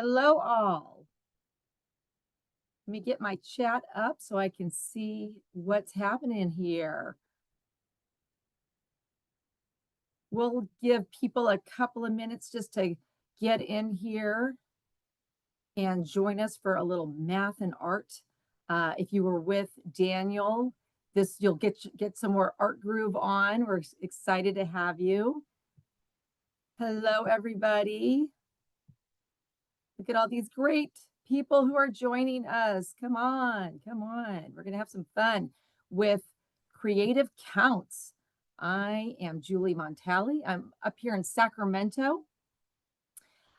Hello, all. Let me get my chat up so I can see what's happening here. We'll give people a couple of minutes just to get in here and join us for a little math and art. If you were with Daniel, you'll get some more art groove on. We're excited to have you. Hello, everybody. Look at all these great people who are joining us. Come on, come on. We're going to have some fun with Creative Counts. I am Julie Montali. I'm up here in Sacramento.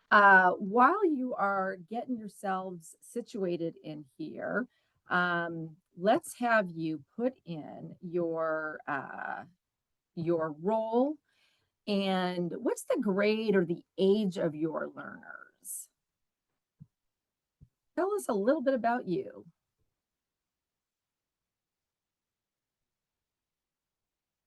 While you are getting yourselves situated in here, let's have you put in your role and what's the grade or the age of your learners? Tell us a little bit about you.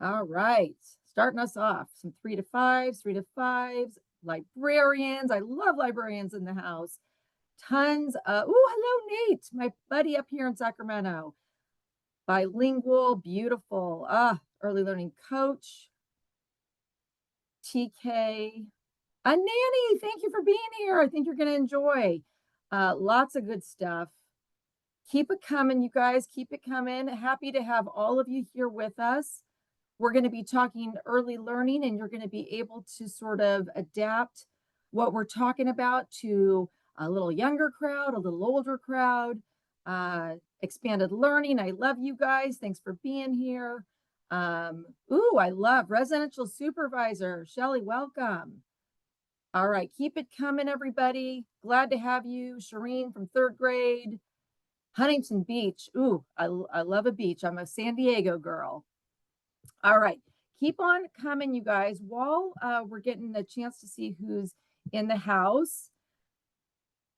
All right, starting us off, some 3 to 5s, 3 to 5s, librarians. I love librarians in the house. Tons of, oh, hello, Nate, my buddy up here in Sacramento. Bilingual, beautiful, early learning coach. TK, a nanny, thank you for being here. I think you're going to enjoy. Lots of good stuff. Keep it coming, you guys. Keep it coming. Happy to have all of you here with us. We're going to be talking early learning, and you're going to be able to sort of adapt what we're talking about to a little younger crowd, a little older crowd, expanded learning. I love you guys. Thanks for being here. Ooh, I love residential supervisor. Shelly, welcome. All right, keep it coming, everybody. Glad to have you. Shireen from 3rd grade. Huntington Beach. Ooh, I love a beach. I'm a San Diego girl. All right, keep on coming, you guys. While we're getting a chance to see who's in the house,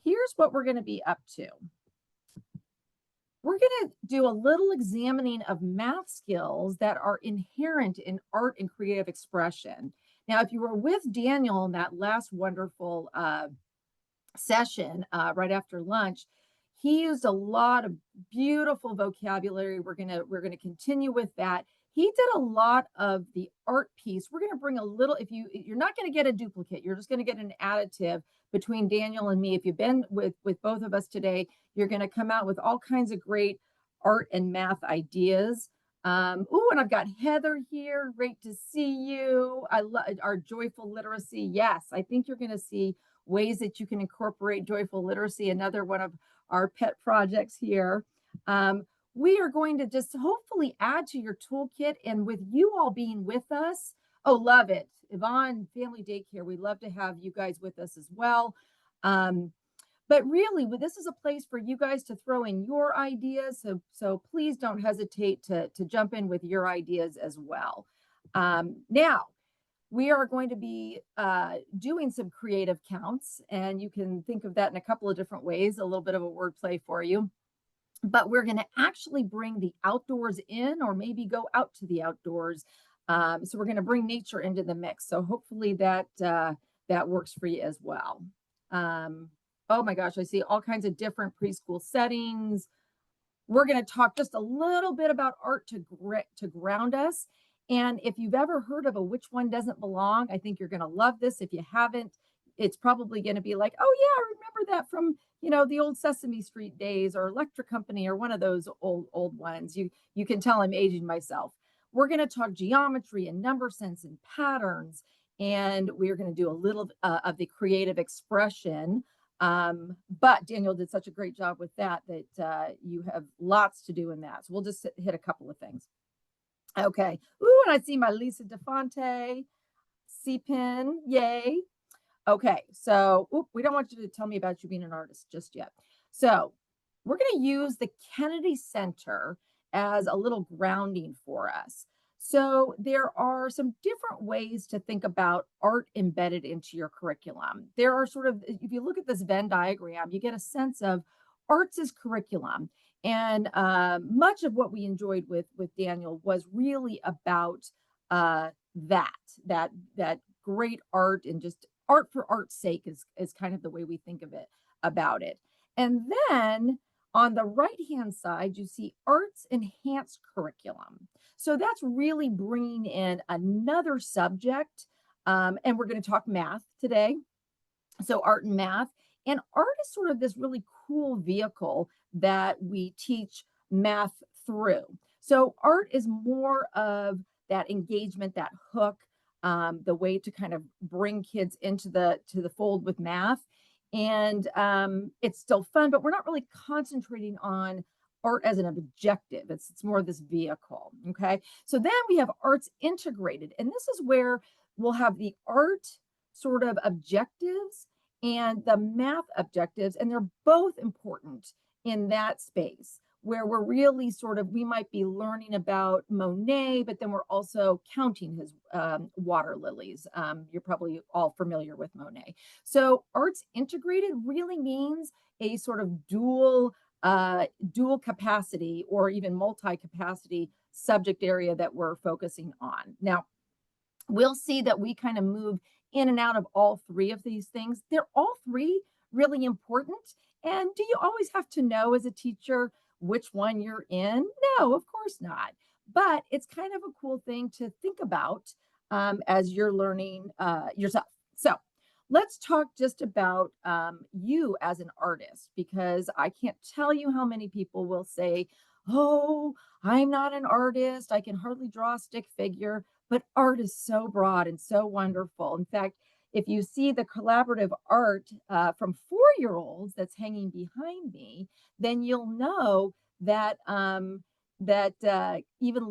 here's what we're going to be up to. We're going to do a little examining of math skills that are inherent in art and creative expression. Now, if you were with Daniel in that last wonderful session right after lunch, he used a lot of beautiful vocabulary. We're gonna continue with that. He did a lot of the art piece. We're gonna bring a little, you're not gonna get a duplicate, you're just gonna get an additive between Daniel and me. If you've been with both of us today, you're gonna come out with all kinds of great art and math ideas. Oh, and I've got Heather here. Great to see you. I love our joyful literacy. Yes, I think you're gonna see ways that you can incorporate joyful literacy, another one of our pet projects here. We are going to just hopefully add to your toolkit, and with you all being with us, oh, love it. Yvonne, Family Daycare, we love to have you guys with us as well. But really, this is a place for you guys to throw in your ideas. So please don't hesitate to jump in with your ideas as well. Now, we are going to be doing some creative counts, and you can think of that in a couple of different ways, a little bit of a wordplay for you. But we're going to actually bring the outdoors in, or maybe go out to the outdoors. So we're going to bring nature into the mix. So hopefully that works for you as well. Oh my gosh, I see all kinds of different preschool settings. We're going to talk just a little bit about art to ground us. And if you've ever heard of a Which One Doesn't Belong, I think you're going to love this. If you haven't, it's probably going to be like, oh yeah, I remember that from, the old Sesame Street days, or Electric Company, or one of those old ones. You can tell I'm aging myself. We're going to talk geometry and number sense and patterns. And we're going to do a little of the creative expression. But Daniel did such a great job with that you have lots to do in that. So we'll just hit a couple of things. Okay. Ooh, and I see my Lisa DeFonte, C-Pin, yay. Okay, so we don't want you to tell me about you being an artist just yet. So we're going to use the Kennedy Center as a little grounding for us. So there are some different ways to think about art embedded into your curriculum. There are sort of, if you look at this Venn diagram, you get a sense of arts as curriculum. And much of what we enjoyed with Daniel was really about that great art and just art for art's sake is kind of the way we think of it about it. And then on the right hand side, you see arts enhanced curriculum. So that's really bringing in another subject. And we're going to talk math today. So art and math. And art is sort of this really cool vehicle that we teach math through. So art is more of that engagement, that hook, the way to kind of bring kids into the fold with math. And it's still fun, but we're not really concentrating on art as an objective. It's more of this vehicle. Okay. So then we have arts integrated. And this is where we'll have the art sort of objectives and the math objectives, and they're both important in that space where we're really sort of, we might be learning about Monet, but then we're also counting his water lilies. You're probably all familiar with Monet. So arts integrated really means a sort of dual capacity or even multi-capacity subject area that we're focusing on. Now, we'll see that we kind of move in and out of all three of these things. They're all three really important. And do you always have to know as a teacher which one you're in? No, of course not. But it's kind of a cool thing to think about as you're learning yourself. So let's talk just about you as an artist, because I can't tell you how many people will say, oh, I'm not an artist. I can hardly draw a stick figure. But art is so broad and so wonderful. In fact, if you see the collaborative art from 4-year-olds that's hanging behind me, then you'll know that even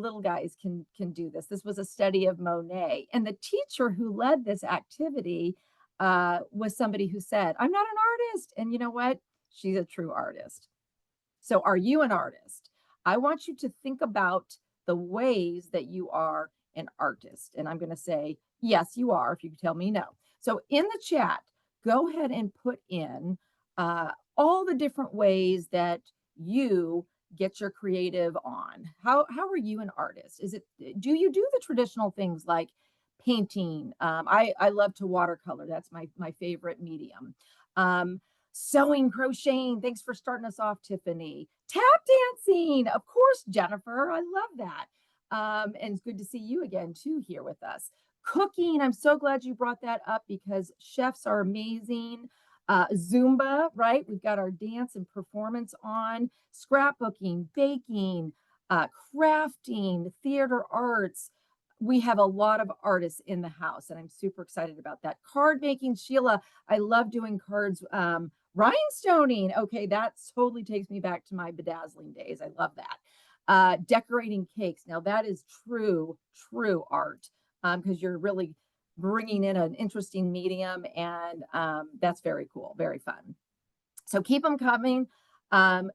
little guys can do this. This was a study of Monet, and the teacher who led this activity was somebody who said, "I'm not an artist," and you know what? She's a true artist. So, are you an artist? I want you to think about the ways that you are an artist. And I'm going to say, yes, you are, if you tell me no. So in the chat, go ahead and put in all the different ways that you get your creative on. How are you an artist? Do you do the traditional things like painting? I love to watercolor. That's my favorite medium. Sewing, crocheting. Thanks for starting us off, Tiffany. Tap dancing. Of course, Jennifer. I love that. And it's good to see you again, too, here with us. Cooking. I'm so glad you brought that up because chefs are amazing. Zumba, right? We've got our dance and performance on. Scrapbooking, baking, crafting, theater arts. We have a lot of artists in the house, and I'm super excited about that. Card making, Sheila. I love doing cards. Rhinestoning. Okay, that totally takes me back to my bedazzling days. I love that. Decorating cakes. Now that is true art because you're really bringing in an interesting medium, and that's very cool, very fun. So keep them coming.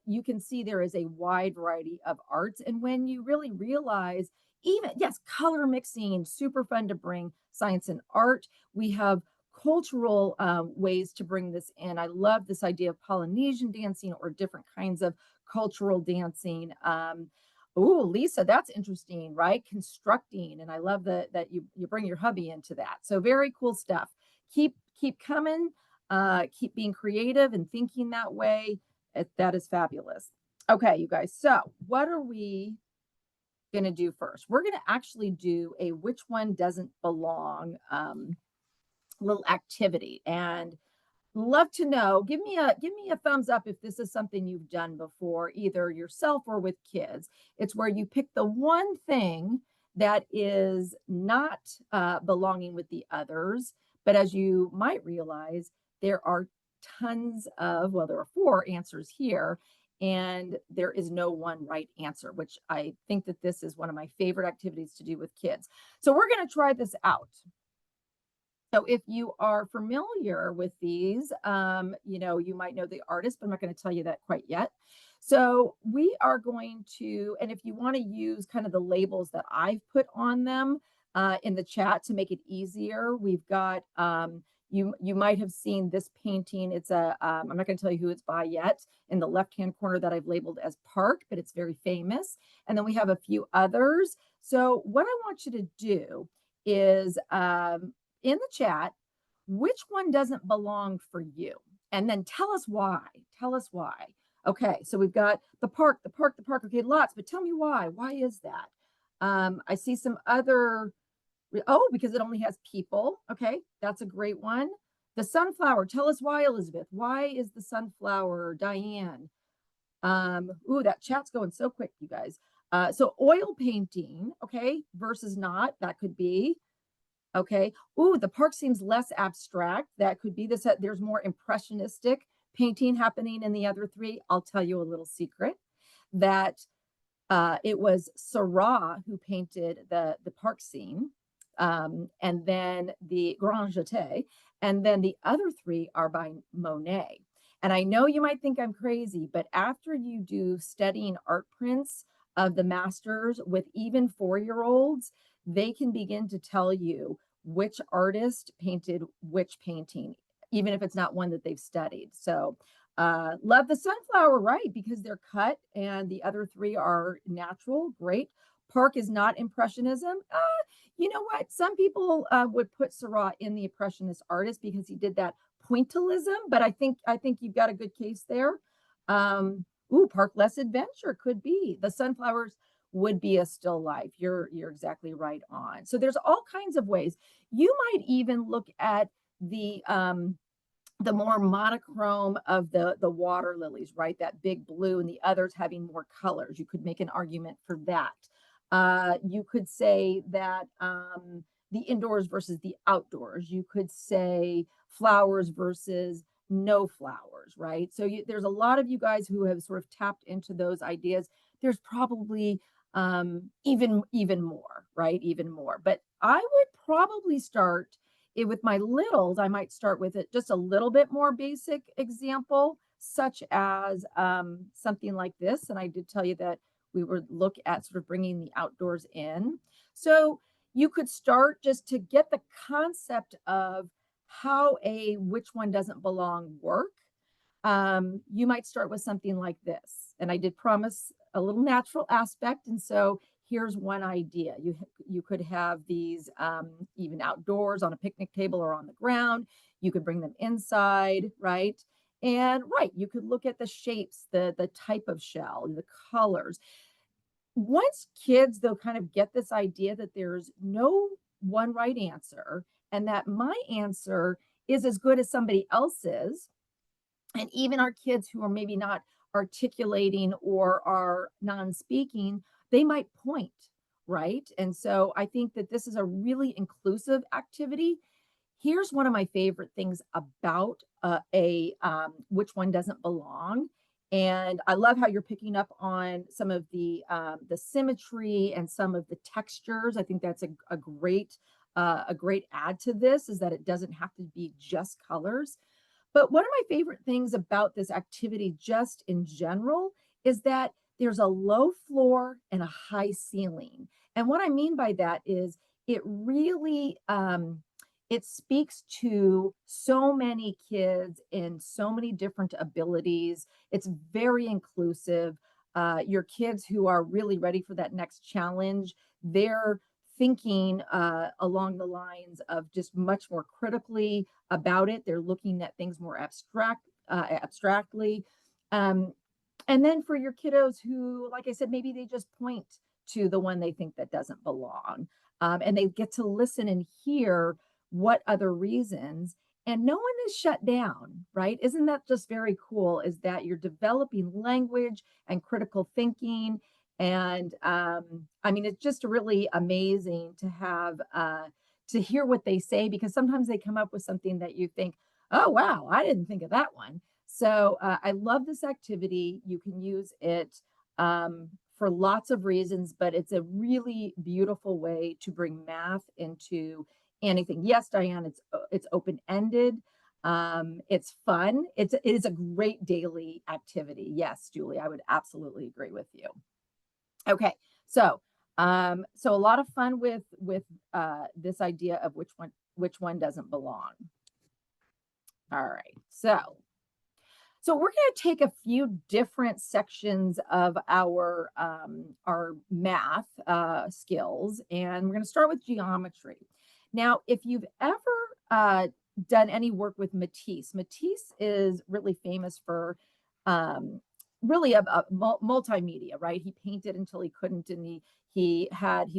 You can see there is a wide variety of arts, and when you really realize, even yes, color mixing, super fun to bring science and art. We have cultural ways to bring this in. I love this idea of Polynesian dancing or different kinds of cultural dancing. Oh, Lisa, that's interesting, right? Constructing, and I love that you bring your hubby into that. So very cool stuff. Keep coming. Keep being creative and thinking that way. That is fabulous. Okay, you guys. So what are we going to do first? We're going to actually do a which one doesn't belong little activity, and love to know. Give me a thumbs up if this is something you've done before, either yourself or with kids. It's where you pick the one thing that is not belonging with the others. But as you might realize, there are tons of, well, there are 4 answers here, and there is no one right answer, which I think that this is one of my favorite activities to do with kids. So we're going to try this out. So if you are familiar with these, you might know the artist, but I'm not going to tell you that quite yet. So we are going to, and if you want to use kind of the labels that I've put on them in the chat to make it easier, we've got, you might have seen this painting. It's I'm not going to tell you who it's by yet, in the left-hand corner that I've labeled as Park, but it's very famous. And then we have a few others. So what I want you to do is in the chat, which one doesn't belong for you? And then tell us why. Tell us why. Okay, so we've got the park, the park, the park. Okay, lots, but tell me why. Why is that? I see some other, oh, because it only has people. Okay, that's a great one. The sunflower. Tell us why, Elizabeth. Why is the sunflower, Diane? Ooh, that chat's going so quick, you guys. So oil painting, okay, versus not, that could be. Okay. Ooh, the park seems less abstract. That could be this. There's more impressionistic painting happening in the other three. I'll tell you a little secret that it was Seurat who painted the park scene, and then the Grand Jeté, and then the other three are by Monet. And I know you might think I'm crazy, but after you do studying art prints of the masters with even 4-year-olds, they can begin to tell you which artist painted which painting, even if it's not one that they've studied. So love the sunflower, right? Because they're cut and the other three are natural. Great. Park is not impressionism. You know what? Some people would put Seurat in the impressionist artist because he did that pointillism, but I think you've got a good case there. Ooh, park less adventure could be. The sunflowers would be a still life. You're exactly right on. So there's all kinds of ways. You might even look at the more monochrome of the water lilies, right? That big blue, and the others having more colors. You could make an argument for that. You could say that the indoors versus the outdoors. You could say flowers versus no flowers, right? So there's a lot of you guys who have sort of tapped into those ideas. There's probably even more, right? Even more. But I would probably start with my littles. I might start with it just a little bit more basic example, such as something like this. And I did tell you that we would look at sort of bringing the outdoors in. So you could start just to get the concept of how a which one doesn't belong work. You might start with something like this. And I did promise a little natural aspect. And so here's one idea. You could have these even outdoors on a picnic table or on the ground. You could bring them inside, right? And right, you could look at the shapes, the type of shell, the colors. Once kids, they'll kind of get this idea that there's no one right answer and that my answer is as good as somebody else's. And even our kids who are maybe not articulating or are non-speaking, they might point, right? And so I think that this is a really inclusive activity. Here's one of my favorite things about a which one doesn't belong. And I love how you're picking up on some of the symmetry and some of the textures. I think that's a great add to this, is that it doesn't have to be just colors. But one of my favorite things about this activity, just in general, is that there's a low floor and a high ceiling. And what I mean by that is it really it speaks to so many kids in so many different abilities. It's very inclusive. Your kids who are really ready for that next challenge, they're thinking along the lines of just much more critically about it. They're looking at things more abstractly. And then for your kiddos who, like I said, maybe they just point to the one they think that doesn't belong, and they get to listen and hear what other reasons, and no one is shut down, right? Isn't that just very cool? Is that you're developing language and critical thinking. And I mean, it's just really amazing to have to hear what they say, because sometimes they come up with something that you think, oh, wow, I didn't think of that one. So I love this activity. You can use it for lots of reasons, but it's a really beautiful way to bring math into anything. Yes, Diane, it's open-ended. It's fun. It is a great daily activity. Yes, Julie, I would absolutely agree with you. Okay, so so a lot of fun with this idea of which one doesn't belong. All right, so we're going to take a few different sections of our math skills, and we're going to start with geometry. Now, if you've ever done any work with Matisse. Matisse is really famous for um, really a multimedia, right? He painted until he couldn't, and he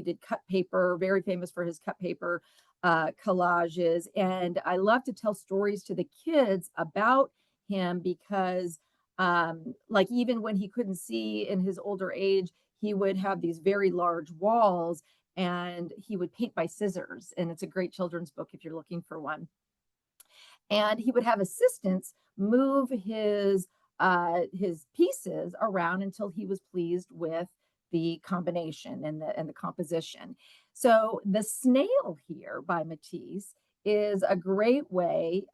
did cut paper, very famous for his cut paper collages. And I love to tell stories to the kids about him because, like, even when he couldn't see in his older age, he would have these very large walls and he would paint by scissors. And it's a great children's book if you're looking for one. And he would have assistants move his pieces around until he was pleased with the combination and the composition. So the snail here by Matisse is a great way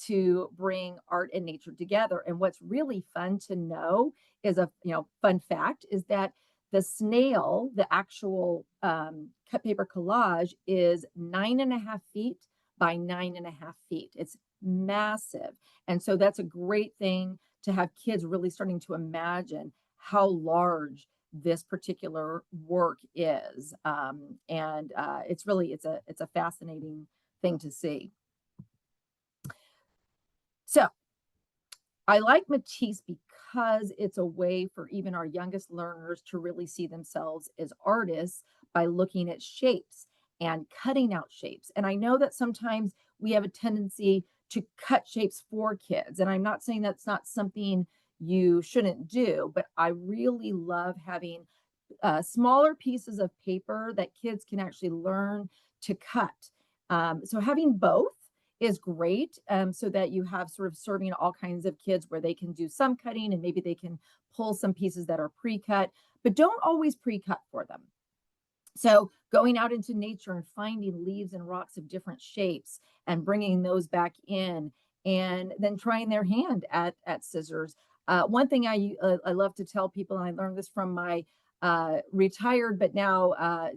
to bring art and nature together. And what's really fun to know is fun fact is that the snail, the actual cut paper collage, is 9.5 feet by 9.5 feet. It's massive. And so that's a great thing to have kids really starting to imagine how large this particular work is. And it's a fascinating thing to see. So I like Matisse because it's a way for even our youngest learners to really see themselves as artists by looking at shapes and cutting out shapes. And I know that sometimes we have a tendency to cut shapes for kids. And I'm not saying that's not something you shouldn't do, but I really love having smaller pieces of paper that kids can actually learn to cut. So having both is great, so that you have sort of serving all kinds of kids where they can do some cutting and maybe they can pull some pieces that are pre-cut, but don't always pre-cut for them. So going out into nature and finding leaves and rocks of different shapes and bringing those back in, and then trying their hand at scissors. One thing I love to tell people, and I learned this from my retired, but now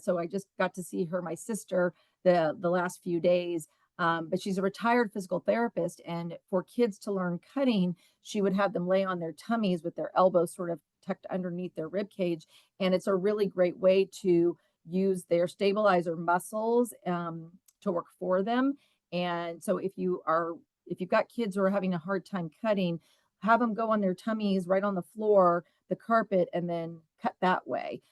so I just got to see her, my sister, the last few days. But she's a retired physical therapist, and for kids to learn cutting, she would have them lay on their tummies with their elbows sort of tucked underneath their rib cage, and it's a really great way to use their stabilizer muscles to work for them. And so if you've got kids who are having a hard time cutting, have them go on their tummies right on the floor, the carpet, and then cut that way.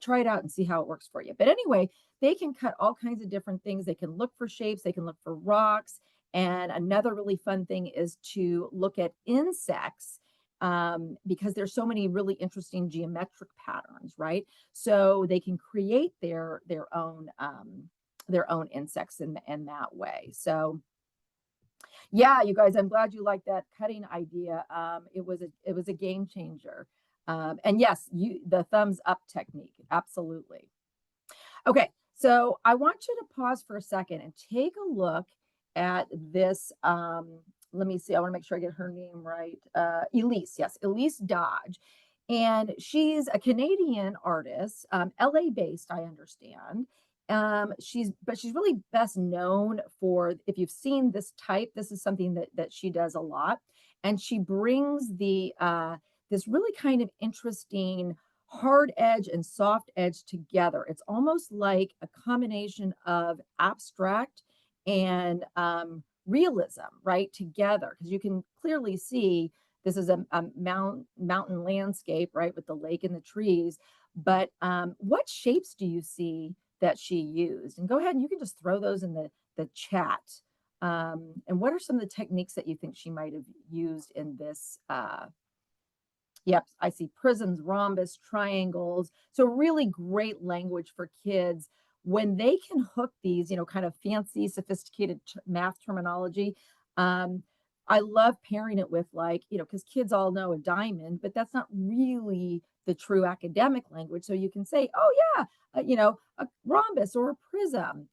Try it out and see how it works for you. But anyway, they can cut all kinds of different things. They can look for shapes, they can look for rocks. And another really fun thing is to look at insects, because there's so many really interesting geometric patterns, right? So they can create their own insects in that way. So yeah, you guys, I'm glad you like that cutting idea. It was a game changer. And yes, the thumbs up technique, absolutely. Okay, so I want you to pause for a second and take a look at this. Let me see. I want to make sure I get her name right. Elise, yes, Elise Dodge. And she's a Canadian artist, LA based, I understand. But she's really best known for, if you've seen this type, this is something that she does a lot. And she brings this really kind of interesting hard edge and soft edge together. It's almost like a combination of abstract and realism, right, together, because you can clearly see this is a mountain landscape, right, with the lake and the trees. But what shapes do you see that she used? And go ahead and you can just throw those in the chat. And what are some of the techniques that you think she might have used in this? Yep, I see prisms, rhombus, triangles. So really great language for kids when they can hook these, kind of fancy, sophisticated math terminology. I love pairing it with, like, because kids all know a diamond, but that's not really the true academic language. So you can say, oh yeah, a rhombus or a prism.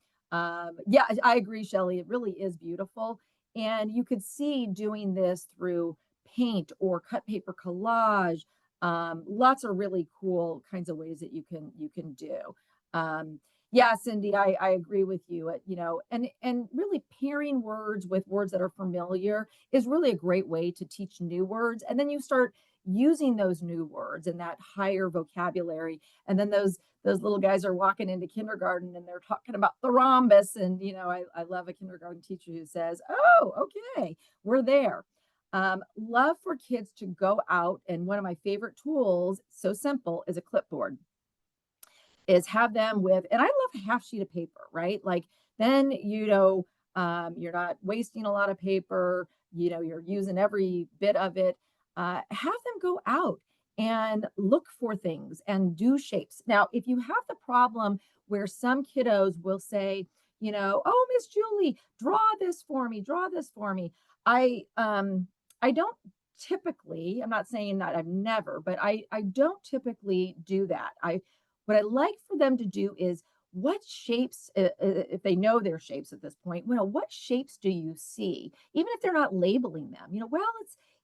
Yeah, I agree, Shelley. It really is beautiful. And you could see doing this through paint or cut paper collage. Lots of really cool kinds of ways that you can do. Yeah, Cindy, I agree with you. And really pairing words with words that are familiar is really a great way to teach new words. And then you start using those new words and that higher vocabulary. And then those little guys are walking into kindergarten and they're talking about the rhombus. And, I love a kindergarten teacher who says, oh, okay, we're there. Love for kids to go out. And one of my favorite tools, so simple, is a clipboard. Is have them with, and I love a half sheet of paper, right? Like then, you're not wasting a lot of paper, you're using every bit of it. Have them go out and look for things and do shapes. Now, if you have the problem where some kiddos will say, oh, Miss Julie, draw this for me. I don't typically, I'm not saying that I've never, but I don't typically do that. What I like for them to do is what shapes, if they know their shapes at this point, what shapes do you see? Even if they're not labeling them, well,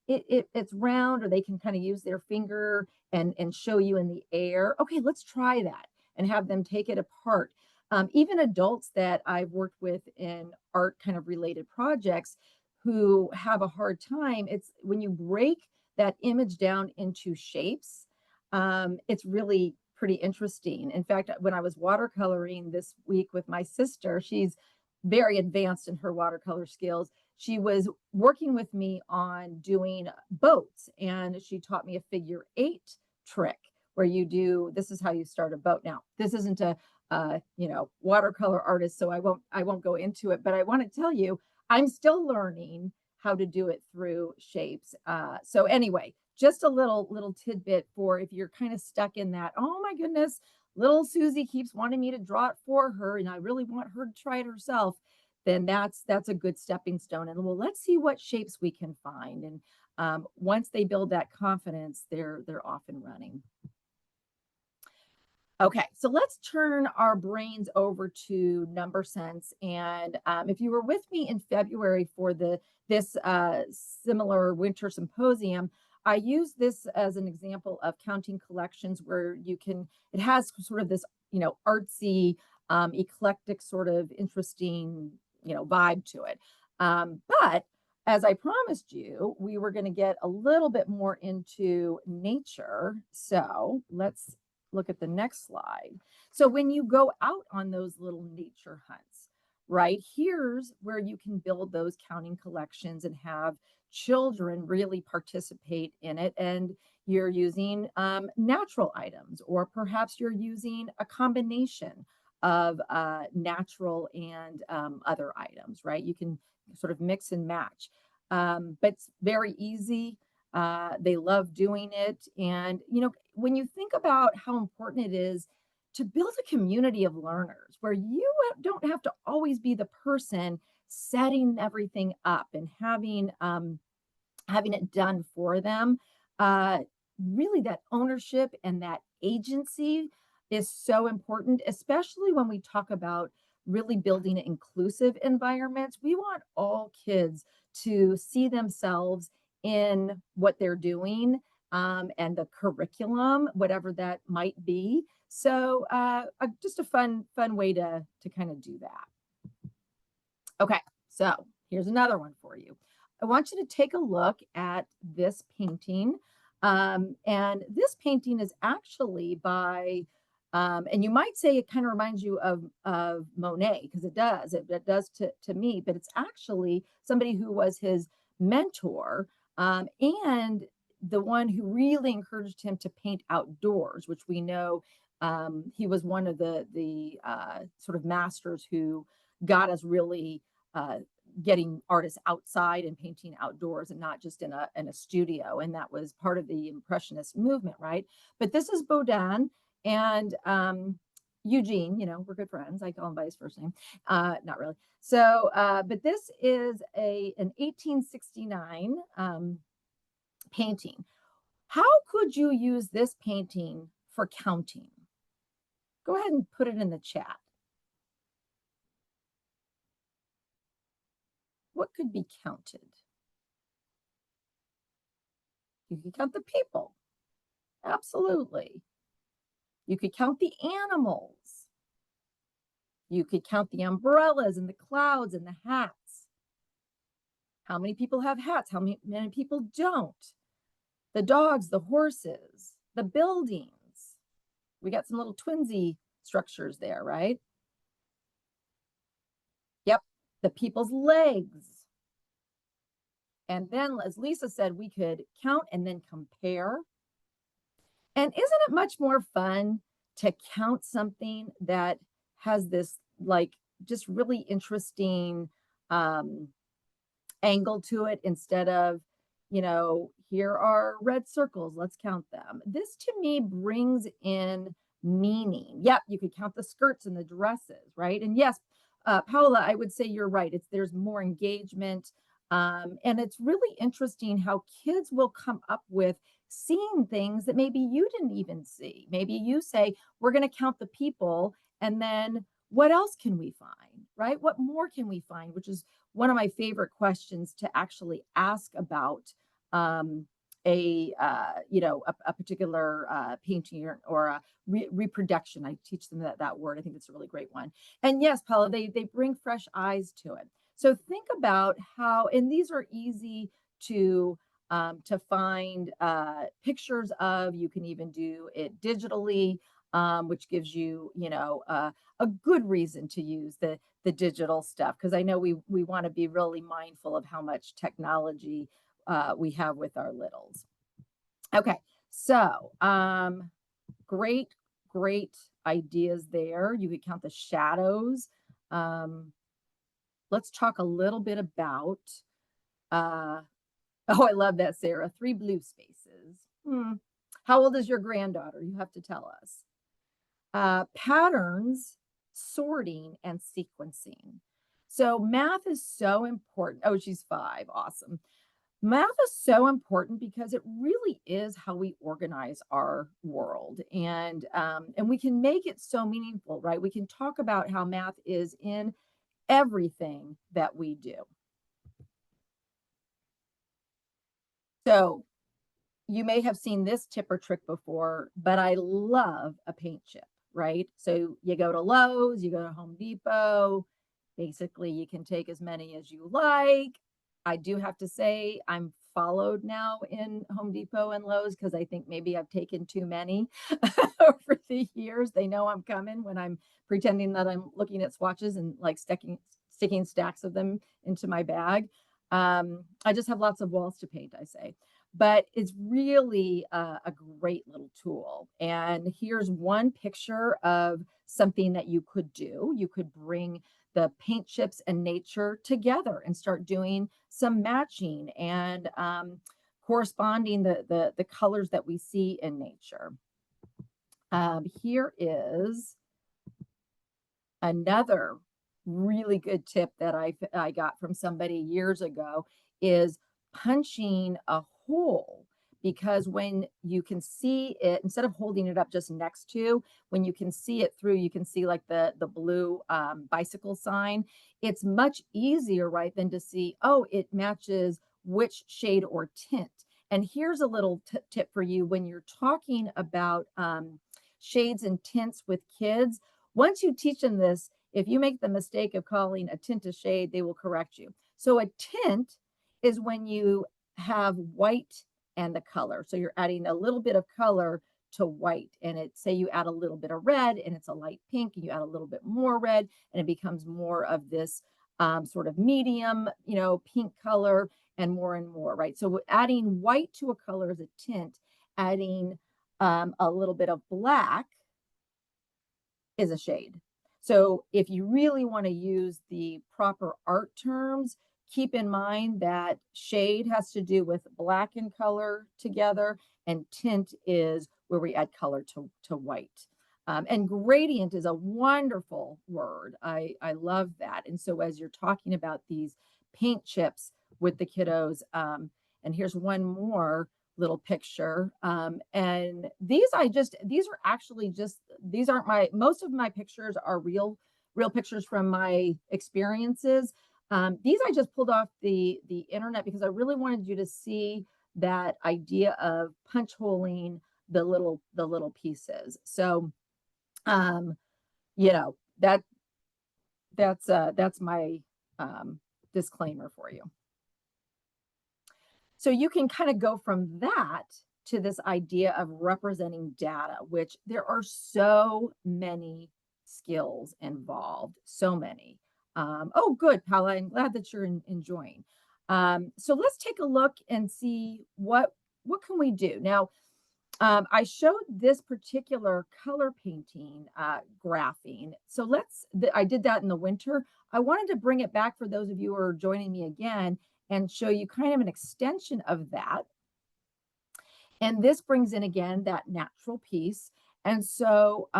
it's round, or they can kind of use their finger and show you in the air. Okay, let's try that and have them take it apart. Even adults that I've worked with in art kind of related projects who have a hard time, it's when you break that image down into shapes, it's really pretty interesting. In fact, when I was watercoloring this week with my sister, she's very advanced in her watercolor skills. She was working with me on doing boats, and she taught me a figure 8 trick where this is how you start a boat. Now, this isn't a watercolor artist, so I won't go into it, but I want to tell you, I'm still learning how to do it through shapes. So anyway, just a little tidbit for if you're kind of stuck in that, oh my goodness, little Susie keeps wanting me to draw it for her and I really want her to try it herself, then that's a good stepping stone. And well, let's see what shapes we can find. And once they build that confidence, they're off and running. Okay, so let's turn our brains over to number sense. And if you were with me in February for this similar winter symposium, I use this as an example of counting collections where it has sort of this, artsy, eclectic sort of interesting, vibe to it. But as I promised you, we were going to get a little bit more into nature. So let's look at the next slide. So when you go out on those little nature hunts, right, here's where you can build those counting collections and have children really participate in it. And you're using natural items, or perhaps you're using a combination of natural and other items, right? You can sort of mix and match. But it's very easy. They love doing it. And, when you think about how important it is to build a community of learners where you don't have to always be the person setting everything up and having it done for them, really that ownership and that agency is so important, especially when we talk about really building inclusive environments. We want all kids to see themselves in what they're doing, and the curriculum, whatever that might be. So just a fun way to kind of do that. Okay, so here's another one for you. I want you to take a look at this painting. And this painting is actually by, and you might say it kind of reminds you of Monet, because it does. It does to me, but it's actually somebody who was his mentor, and the one who really encouraged him to paint outdoors, which we know he was one of the sort of masters who got us really getting artists outside and painting outdoors and not just in a studio. And that was part of the Impressionist movement, right? But this is Baudin and Eugene, we're good friends. I call him by his first name. Not really. So, but this is an 1869 painting. How could you use this painting for counting? Go ahead and put it in the chat. What could be counted? You could count the people. Absolutely. You could count the animals. You could count the umbrellas and the clouds and the hats. How many people have hats? How many people don't? the dogs, the horses, the buildings. We got some little twinsy structures there, right? Yep. The people's legs. And then, as Lisa said, we could count and then compare. And isn't it much more fun to count something that has this like just really interesting um, angle to it instead of, here are red circles, let's count them. This to me brings in meaning. Yep, you could count the skirts and the dresses, right? And yes, Paula, I would say you're right. There's more engagement. And it's really interesting how kids will come up with seeing things that maybe you didn't even see. Maybe you say, we're going to count the people, and then what else can we find, right? What more can we find? Which is one of my favorite questions to actually ask about a particular painting or a reproduction. I teach them that word. I think it's a really great one. And yes, Paula, they bring fresh eyes to it. So think about how, and these are easy to find pictures of. You can even do it digitally, which gives you, a good reason to use the digital stuff, because I know we want to be really mindful of how much technology we have with our littles. Okay, so great ideas there. You could count the shadows. Let's talk a little bit about oh, I love that, Sarah. 3 blue spaces. How old is your granddaughter? You have to tell us. Patterns, sorting, and sequencing. So math is so important. Oh, she's 5. Awesome. Math is so important because it really is how we organize our world, and we can make it so meaningful, right? We can talk about how math is in everything that we do. So you may have seen this tip or trick before, but I love a paint chip, right? So you go to Lowe's, you go to Home Depot. Basically, you can take as many as you like. I do have to say I'm followed now in Home Depot and Lowe's because I think maybe I've taken too many over the years. They know I'm coming when I'm pretending that I'm looking at swatches and like sticking stacks of them into my bag. I just have lots of walls to paint, I say. But it's really a great little tool. And here's one picture of something that you could do. You could bring the paint chips and nature together and start doing some matching and corresponding the colors that we see in nature. Here is another really good tip that I got from somebody years ago is punching a hole, because when you can see it, instead of holding it up just next to, when you can see it through, you can see like the blue bicycle sign. It's much easier, right, than to see, oh, it matches which shade or tint. And here's a little tip for you when you're talking about shades and tints with kids. Once you teach them this, if you make the mistake of calling a tint a shade, they will correct you. So a tint is when you have white and the color. So you're adding a little bit of color to white, and say you add a little bit of red and it's a light pink, and you add a little bit more red and it becomes more of this sort of medium, pink color, and more, right? So adding white to a color is a tint. Adding a little bit of black is a shade. So if you really want to use the proper art terms, keep in mind that shade has to do with black and color together, and tint is where we add color to white. And gradient is a wonderful word. I love that. And so as you're talking about these paint chips with the kiddos, and here's one more little picture. And these are actually just, these aren't most of my pictures are real pictures from my experiences. These I just pulled off the internet because I really wanted you to see that idea of punch holing the little pieces. So, that's my disclaimer for you. So you can kind of go from that to this idea of representing data, which there are so many skills involved, so many. Oh, good, Paula. I'm glad that you're enjoying. So let's take a look and see what can we do now. I showed this particular color painting graphing. So I did that in the winter. I wanted to bring it back for those of you who are joining me again and show you kind of an extension of that. And this brings in again that natural piece. And so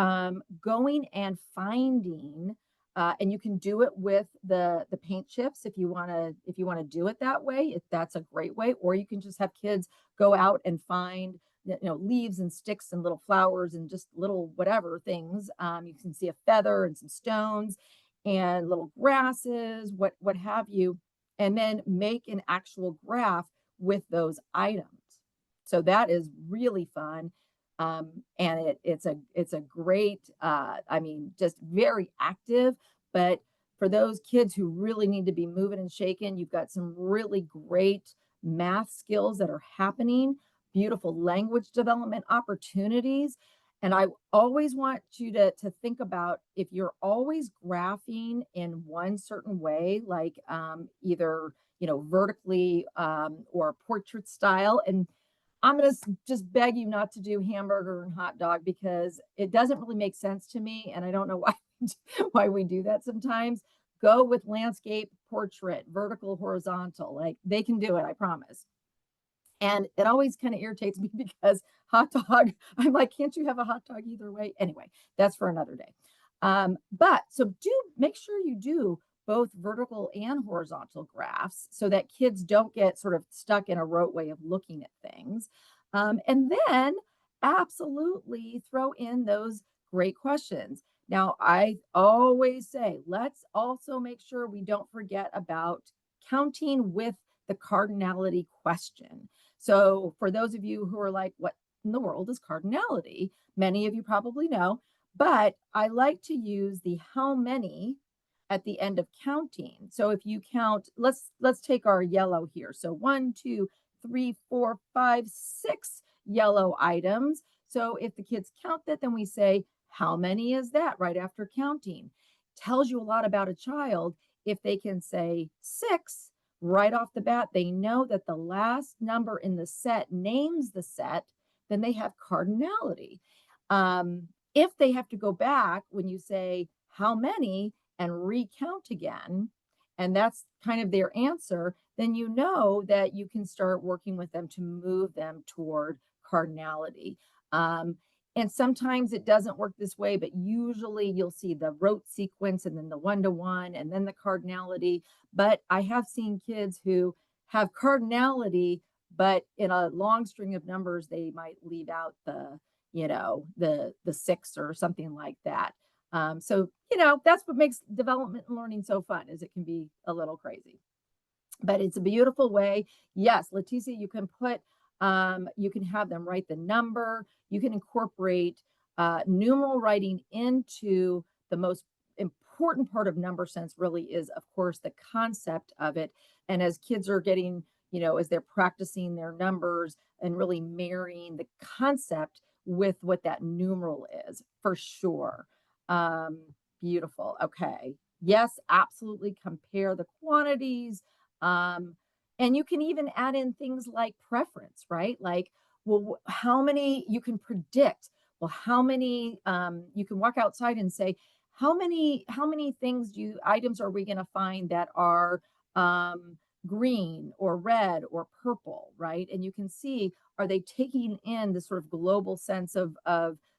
going and finding, and you can do it with the paint chips if you want to do it that way. If that's a great way, or you can just have kids go out and find leaves and sticks and little flowers and just little whatever things. You can see a feather and some stones and little grasses, what have you, and then make an actual graph with those items. So that is really fun. And it's a great, I mean, just very active, but for those kids who really need to be moving and shaking, you've got some really great math skills that are happening, beautiful language development opportunities. And I always want you to think about, if you're always graphing in one certain way, like either, vertically or portrait style. And I'm going to just beg you not to do hamburger and hot dog, because it doesn't really make sense to me. And I don't know why we do that sometimes. Go with landscape, portrait, vertical, horizontal. Like, they can do it, I promise. And it always kind of irritates me because hot dog, I'm like, can't you have a hot dog either way? Anyway, that's for another day. But so make sure you do both vertical and horizontal graphs so that kids don't get sort of stuck in a rote way of looking at things. And then absolutely throw in those great questions. Now, I always say, let's also make sure we don't forget about counting with the cardinality question. So for those of you who are like, what in the world is cardinality? Many of you probably know, but I like to use the how many at the end of counting. So if you count, let's take our yellow here. So 1, 2, 3, 4, 5, 6 yellow items. So if the kids count that, then we say, how many is that right after counting? Tells you a lot about a child if they can say 6 right off the bat. They know that the last number in the set names the set, then they have cardinality. If they have to go back when you say how many and recount again, and that's kind of their answer, then you know that you can start working with them to move them toward cardinality. And sometimes it doesn't work this way, but usually you'll see the rote sequence and then the one-to-one and then the cardinality. But I have seen kids who have cardinality, but in a long string of numbers, they might leave out the 6 or something like that. So, that's what makes development and learning so fun, is it can be a little crazy, but it's a beautiful way. Yes, Leticia, you can have them write the number. You can incorporate numeral writing into the most important part of number sense. Really is, of course, the concept of it. And as kids are getting, as they're practicing their numbers and really marrying the concept with what that numeral is, for sure. Beautiful. Okay. Yes, absolutely. Compare the quantities. And you can even add in things like preference, right? Like, well, how many you can predict. Well, how many you can walk outside and say, how many items are we going to find that are green or red or purple, right? And you can see, are they taking in the sort of global sense of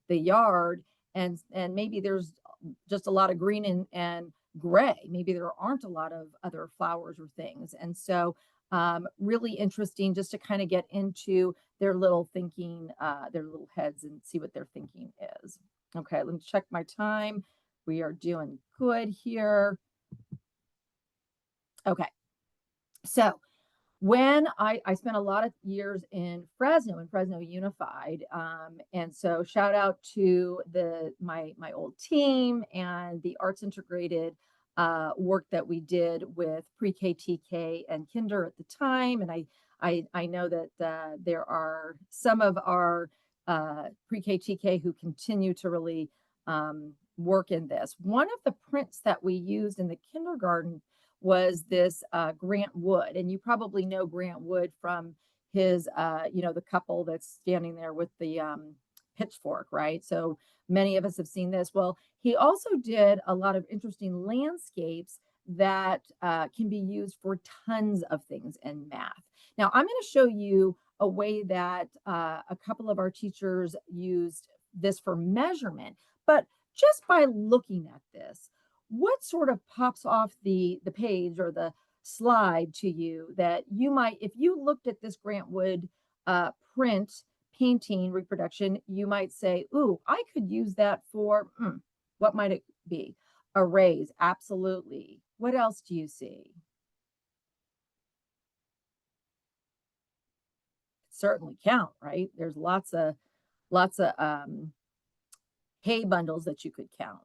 the yard, and maybe there's just a lot of green and gray. Maybe there aren't a lot of other flowers or things. And so really interesting just to kind of get into their little thinking, their little heads, and see what their thinking is. Okay, let me check my time. We are doing good here. Okay, so when I spent a lot of years in Fresno Unified, and so shout out to my old team and the Arts Integrated work that we did with pre-K, TK, and kinder at the time. And I know that there are some of our pre-K, TK who continue to really work in this. One of the prints that we used in the kindergarten was this Grant Wood. And you probably know Grant Wood from his, the couple that's standing there with the pitchfork, right? So many of us have seen this. Well, he also did a lot of interesting landscapes that can be used for tons of things in math. Now, I'm going to show you a way that a couple of our teachers used this for measurement, but just by looking at this, what sort of pops off the page or the slide to you that you might, if you looked at this Grant Wood print painting reproduction, you might say, ooh, I could use that for, what might it be? Arrays, absolutely. What else do you see? Certainly count, right? There's lots of hay bundles that you could count.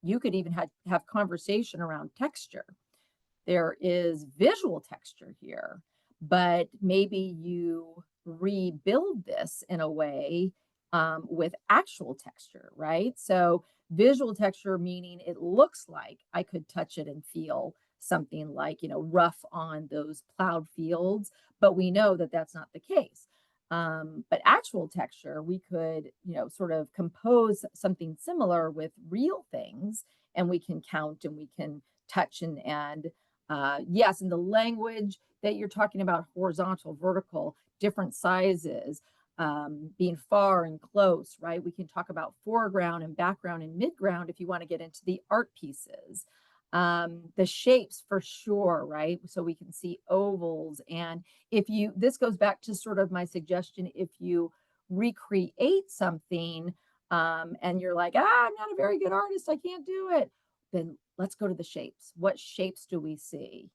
You could even have conversation around texture. There is visual texture here, but maybe you rebuild this in a way with actual texture, right? So visual texture meaning it looks like I could touch it and feel something like, rough on those plowed fields, but we know that that's not the case. But actual texture, we could, sort of compose something similar with real things, and we can count and we can touch and yes, and the language that you're talking about, horizontal, vertical, different sizes, being far and close, right? We can talk about foreground and background and midground if you want to get into the art pieces. The shapes for sure, right? So we can see ovals. And this goes back to sort of my suggestion, if you recreate something and you're like, I'm not a very good artist, I can't do it, then let's go to the shapes. What shapes do we see?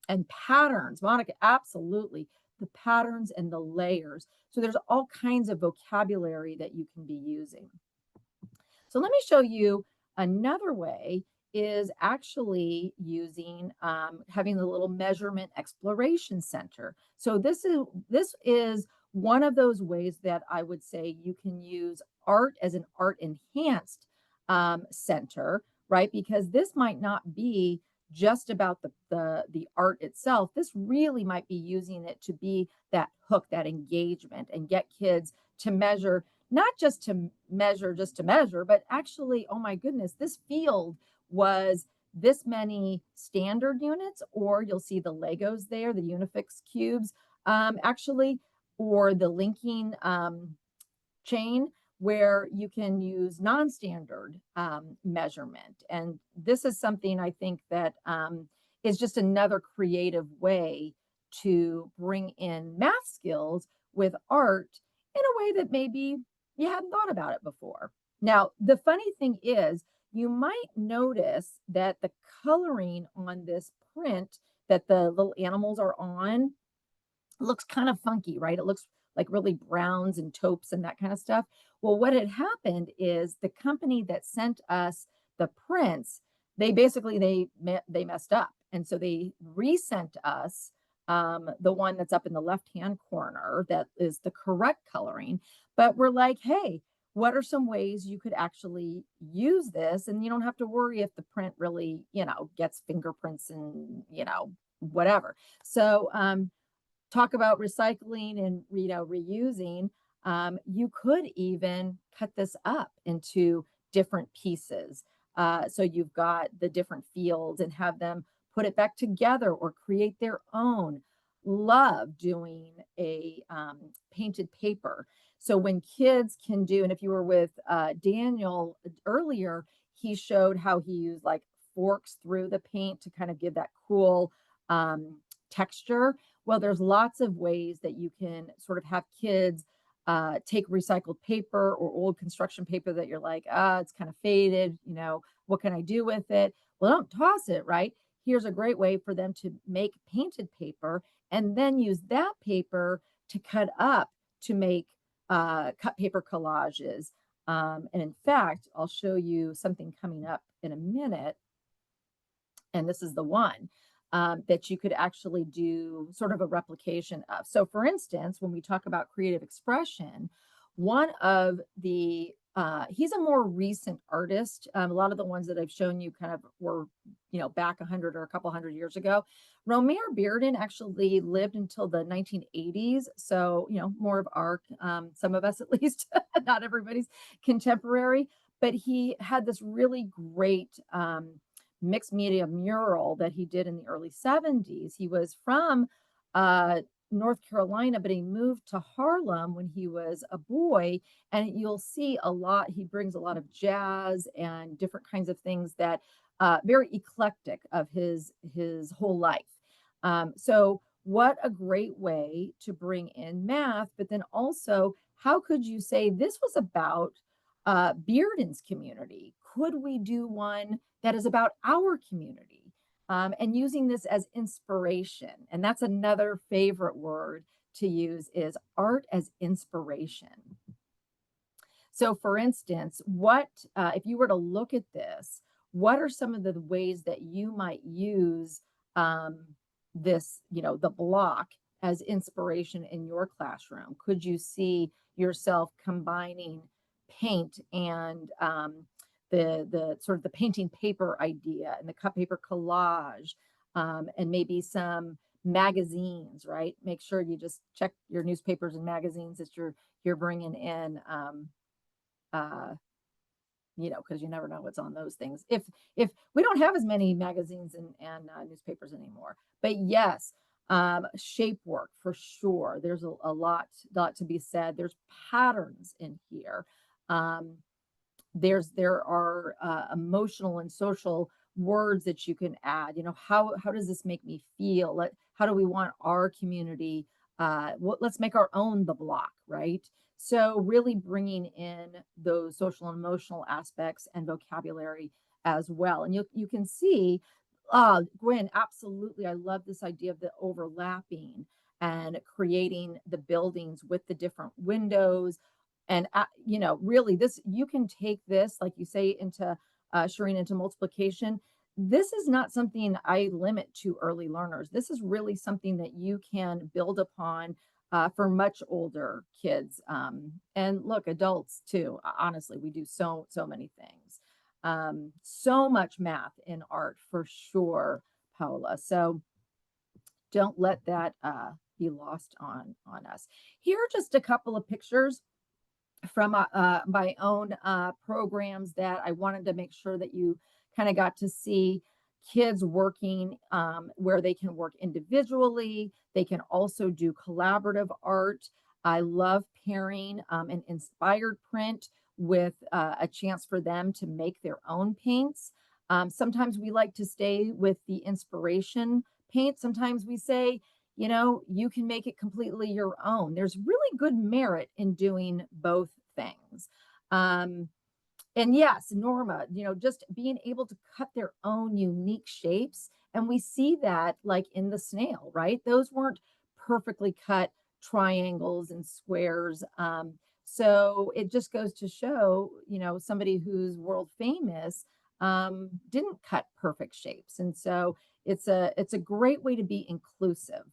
And patterns, Monica, absolutely. The patterns and the layers. So there's all kinds of vocabulary that you can be using. So let me show you another way is actually using having the little measurement exploration center. So this is one of those ways that I would say you can use art as an art enhanced center, right? Because this might not be just about the art itself. This really might be using it to be that hook, that engagement, and get kids to measure, not just to measure, but actually, oh my goodness, this field was this many standard units, or you'll see the Legos there, the Unifix cubes, actually, or the linking chain where you can use non-standard measurement. And this is something I think that is just another creative way to bring in math skills with art in a way that maybe you hadn't thought about it before. Now, the funny thing is, you might notice that the coloring on this print that the little animals are on looks kind of funky, right? It looks like really browns and taupes and that kind of stuff. Well, what had happened is the company that sent us the prints, they basically they messed up, and so they resent us the one that's up in the left-hand corner that is the correct coloring. But we're like, hey, what are some ways you could actually use this, and you don't have to worry if the print really, gets fingerprints and whatever. So talk about recycling and reusing. You could even cut this up into different pieces. So you've got the different fields and have them put it back together or create their own. Love doing a painted paper. So when kids can do, and if you were with Daniel earlier, he showed how he used like forks through the paint to kind of give that cool texture. Well, there's lots of ways that you can sort of have kids take recycled paper or old construction paper that you're like, it's kind of faded, what can I do with it? Well, don't toss it, right? Here's a great way for them to make painted paper and then use that paper to cut up to make cut paper collages. And in fact, I'll show you something coming up in a minute, and this is the one that you could actually do sort of a replication of. So, for instance, when we talk about creative expression, one of the he's a more recent artist. A lot of the ones that I've shown you kind of were, back 100 or a couple hundred years ago. Romare Bearden actually lived until the 1980s. So, more of our, some of us at least, not everybody's contemporary, but he had this really great mixed media mural that he did in the early 70s. He was from uh, North Carolina, but he moved to Harlem when he was a boy. And you'll see a lot, he brings a lot of jazz and different kinds of things that very eclectic of his whole life. So what a great way to bring in math, but then also, how could you say this was about Bearden's community? Could we do one that is about our community? And using this as inspiration. And that's another favorite word to use, is art as inspiration. So for instance, if you were to look at this, what are some of the ways that you might use this, the block as inspiration in your classroom? Could you see yourself combining paint and the sort of the painting paper idea and the cut paper collage, and maybe some magazines, right? Make sure you just check your newspapers and magazines that you're bringing in, uh, because you never know what's on those things. If we don't have as many magazines and newspapers anymore, but yes, shape work for sure. There's a lot to be said. There's patterns in here. There are emotional and social words that you can add. How does this make me feel? How do we want our community? Let's make our own the block, right? So really bringing in those social and emotional aspects and vocabulary as well. And you can see, Gwen, absolutely. I love this idea of the overlapping and creating the buildings with the different windows. And, really you can take this, like you say, into Shireen, into multiplication. This is not something I limit to early learners. This is really something that you can build upon for much older kids. And look, adults too. Honestly, we do so many things. So much math in art for sure, Paola. So don't let that be lost on us. Here are just a couple of pictures from my own programs that I wanted to make sure that you kind of got to see kids working where they can work individually. They can also do collaborative art. I love pairing an inspired print with a chance for them to make their own paints. Sometimes we like to stay with the inspiration paint. Sometimes we say, you can make it completely your own. There's really good merit in doing both things. And yes, Norma, just being able to cut their own unique shapes. And we see that like in the snail, right? Those weren't perfectly cut triangles and squares. So it just goes to show, somebody who's world famous didn't cut perfect shapes. And so it's a great way to be inclusive.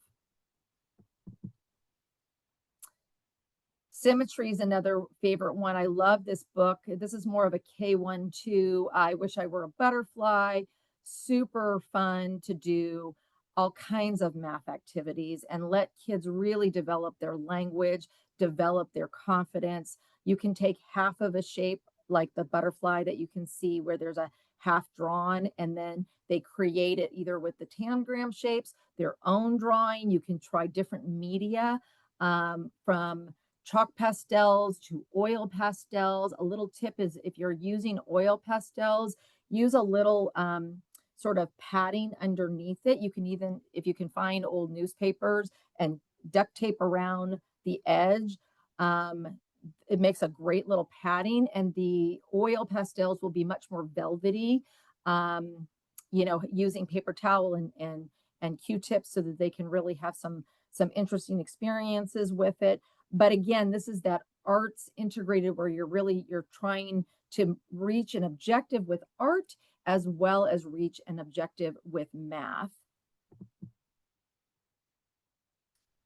Symmetry is another favorite one. I love this book. This is more of a K1 2. I wish I were a butterfly. Super fun to do all kinds of math activities and let kids really develop their language, develop their confidence. You can take half of a shape like the butterfly that you can see where there's a half drawn, and then they create it either with the tangram shapes, their own drawing. You can try different media, from chalk pastels to oil pastels. A little tip is, if you're using oil pastels, use a little sort of padding underneath it. You can even, if you can find old newspapers and duct tape around the edge, it makes a great little padding, and the oil pastels will be much more velvety, using paper towel and Q-tips so that they can really have some interesting experiences with it. But again, this is that arts integrated where you're trying to reach an objective with art as well as reach an objective with math.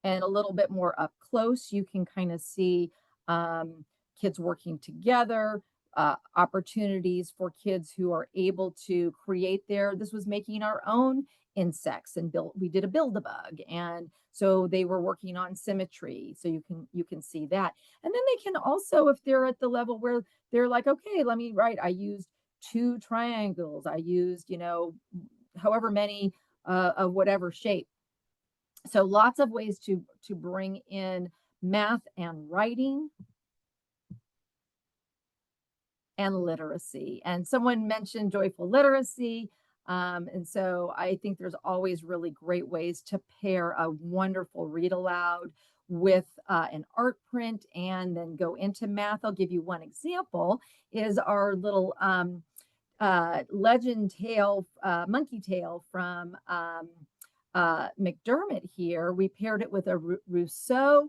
And a little bit more up close, you can kind of see kids working together, opportunities for kids who are able to create this was making our own insects and we did a build-a-bug. And so they were working on symmetry. So you can see that. And then they can also, if they're at the level where they're like, okay, let me write, I used 2 triangles. I used, however many of whatever shape. So lots of ways to bring in math and writing and literacy. And someone mentioned joyful literacy. And so I think there's always really great ways to pair a wonderful read aloud with an art print and then go into math. I'll give you one example is our little legend tale, monkey tale from McDermott here. We paired it with a Rousseau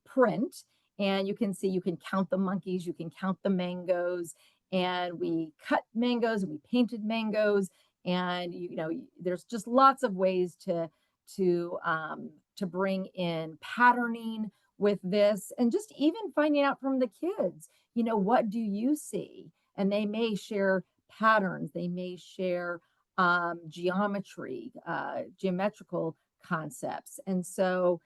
print, and you can see you can count the monkeys, you can count the mangoes, and we cut mangoes and we painted mangoes, and there's just lots of ways to bring in patterning with this, and just even finding out from the kids, what do you see? And they may share patterns, they may share geometry, geometrical concepts. And so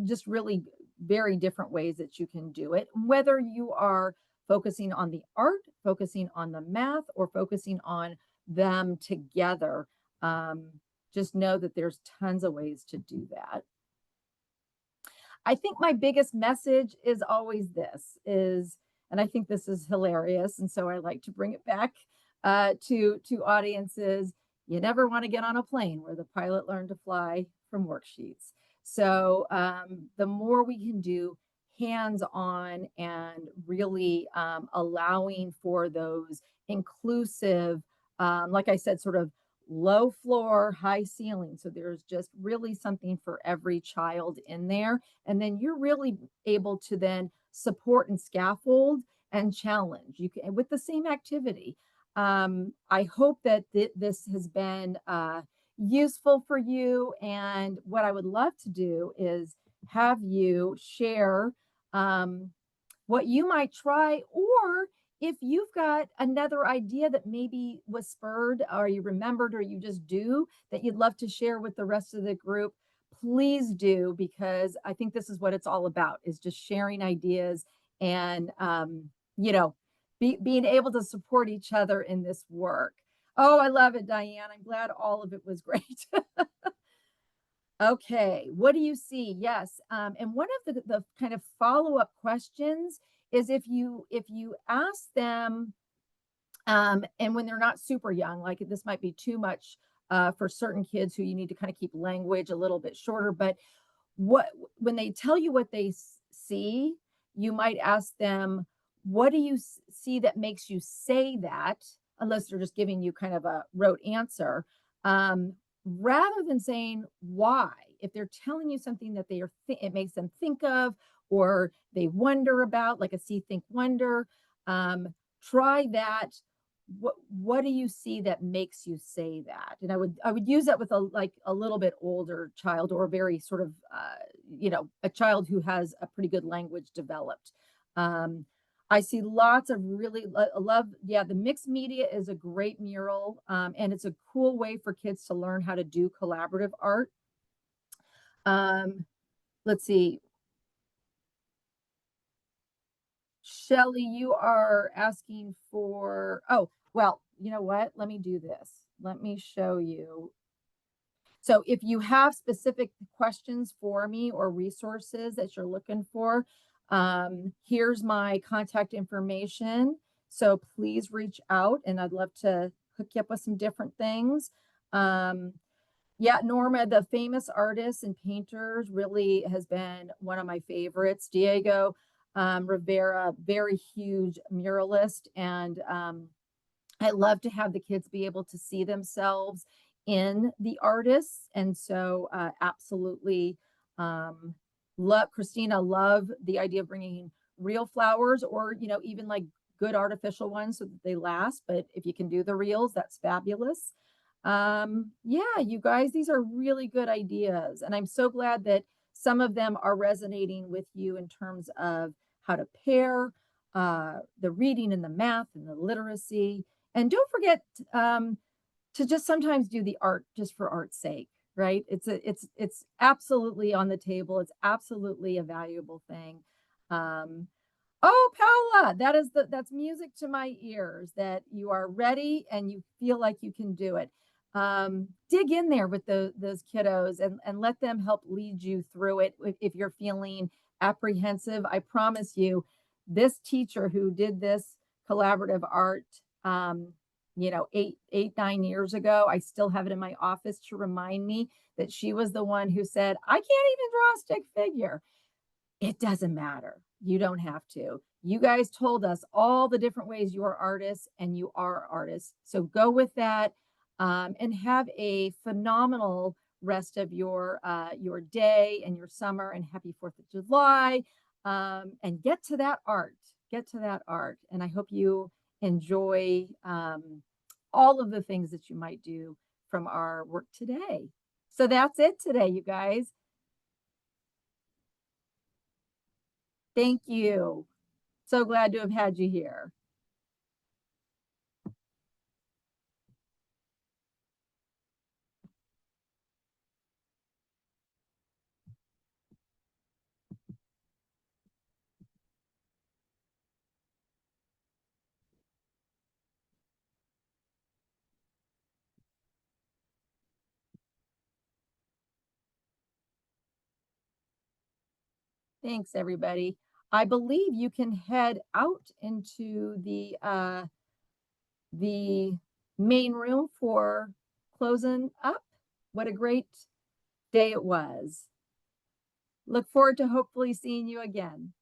just really very different ways that you can do it, whether you are focusing on the art, focusing on the math, or focusing on them together. Just know that there's tons of ways to do that. I think my biggest message is always and I think this is hilarious, and so I like to bring it back to audiences. You never want to get on a plane where the pilot learned to fly from worksheets. So the more we can do hands-on and really allowing for those inclusive, like I said, sort of low floor, high ceiling. So there's just really something for every child in there. And then you're really able to then support and scaffold and challenge you can with the same activity. I hope that this has been useful for you. And what I would love to do is have you share what you might try, or if you've got another idea that maybe was spurred or you remembered or you just do that you'd love to share with the rest of the group, please do, because I think this is what it's all about, is just sharing ideas and, being able to support each other in this work. Oh, I love it, Diane. I'm glad all of it was great. Okay, what do you see? Yes, and one of the kind of follow-up questions is if you ask them, and when they're not super young, like this might be too much for certain kids who you need to kind of keep language a little bit shorter, but when they tell you what they see, you might ask them, what do you see that makes you say that, unless they're just giving you kind of a rote answer, rather than saying why. If they're telling you something that it makes them think of, or they wonder about, like a see, think, wonder, try that. What do you see that makes you say that? And I would use that with a little bit older child, or a very sort of a child who has a pretty good language developed. I see lots of really love. Yeah, the mixed media is a great mural, and it's a cool way for kids to learn how to do collaborative art. Let's see. Shelley, you are asking for, oh, well, you know what? Let me do this. Let me show you. So if you have specific questions for me or resources that you're looking for, here's my contact information. So please reach out, and I'd love to hook you up with some different things. Yeah, Norma, the famous artists and painters, really has been one of my favorites. Diego Rivera, very huge muralist. And I love to have the kids be able to see themselves in the artists. And so absolutely love, Christina, love the idea of bringing real flowers or, even like good artificial ones so that they last. But if you can do the reals, that's fabulous. Yeah, you guys, these are really good ideas. And I'm so glad that some of them are resonating with you in terms of how to pair the reading and the math and the literacy. And don't forget to just sometimes do the art just for art's sake, right? It's absolutely on the table. It's absolutely a valuable thing. Um, Oh, Paula, that's music to my ears that you are ready and you feel like you can do it. Dig in there with those kiddos and let them help lead you through it if you're feeling apprehensive. I promise you, this teacher who did this collaborative art, um, 9 years ago, I still have it in my office to remind me that she was the one who said, I can't even draw a stick figure. It doesn't matter. You don't have to. You guys told us all the different ways you are artists and you are artists. So go with that and have a phenomenal rest of your day and your summer and happy 4th of July. And get to that art. Get to that art. And I hope you enjoy all of the things that you might do from our work today. So that's it today, you guys. Thank you. So glad to have had you here. Thanks, everybody. I believe you can head out into the main room for closing up. What a great day it was. Look forward to hopefully seeing you again.